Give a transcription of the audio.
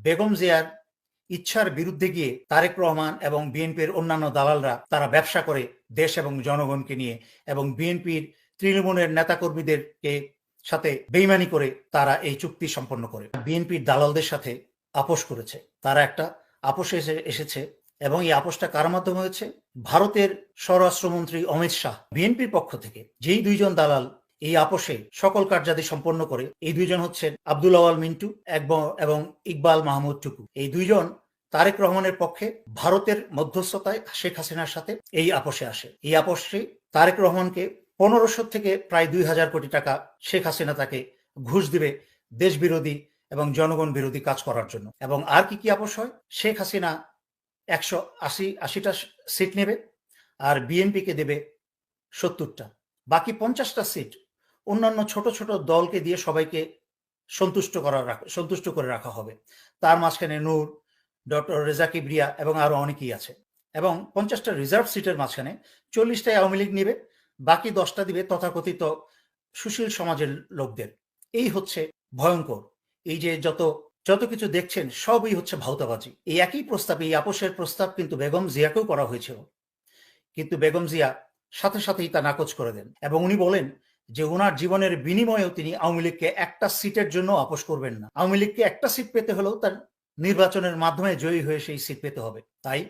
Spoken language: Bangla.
বেগম জিয়ার ইচ্ছার বিরুদ্ধে গিয়ে তারেক রহমান এবং বিএনপির অন্যান্য দালালরা তারা ব্যবসা করে দেশ এবং জনগণকে নিয়ে, এবং বিএনপির তৃণমূলের নেতাকর্মীদেরকে সাথে বেইমানি করে তারা এই চুক্তি সম্পন্ন করে বিএনপির দালালদের সাথে আপোষ করেছে। তারা একটা আপোষে এসেছে, এবং এই আপোষটা কার মাধ্যমে হয়েছে? ভারতের স্বরাষ্ট্রমন্ত্রী অমিত শাহ বিএনপির পক্ষ থেকে যেই দুইজন দালাল এই আপোষে সকল কার্যাদি সম্পন্ন করে, এই দুইজন হচ্ছেন আব্দুল আওয়াল মিন্টু এবং ইকবাল মাহমুদ টুকু। এই দুইজন তারেক রহমানের পক্ষে ভারতের মধ্যস্থতায় শেখ হাসিনার সাথে এই আপোষে আসে। এই আপোষে তারেক রহমানকে 1500 থেকে প্রায় 2000 কোটি টাকা শেখ হাসিনা তাকে ঘুষ দিবে দেশ বিরোধী এবং জনগণ বিরোধী কাজ করার জন্য। এবং আর কি কি আপোষ হয়? শেখ হাসিনা 180টা সিট নেবে, আর বিএনপিকে দেবে 70টা, বাকি 50টা সিট অন্যান্য ছোট ছোট দলকে দিয়ে সবাইকে সন্তুষ্ট করে রাখা হবে। তার মাঝখানে নূর, ডক্টর রেজা কিবরিয়া এবং আরো অনেকেই আছে। এবং 50টা রিজার্ভ সিটের মাঝখানে 40টাই আওয়ামী লীগ নিবে, বাকি 10টা দিবে তথাকথিত সুশীল সমাজের লোকদের। এই হচ্ছে ভয়ঙ্কর। এই যে যত কিছু দেখছেন সবই হচ্ছে ভাউতাবাজি। এই একই প্রস্তাব, এই আপোষের প্রস্তাব কিন্তু বেগম জিয়াকেও করা হয়েছিল, কিন্তু বেগম জিয়া সাথে সাথেই তা নাকচ করে দেন, এবং উনি বলেন যে ওনার জীবনের বিনিময়েও তিনি আওয়ামী লীগকে একটা সিটের জন্য আপোষ করবেন না। আওয়ামী লীগকে একটা সিট পেতে হলেও তার নির্বাচনের মাধ্যমে জয়ী হয়ে সেই সিট পেতে হবে। তাই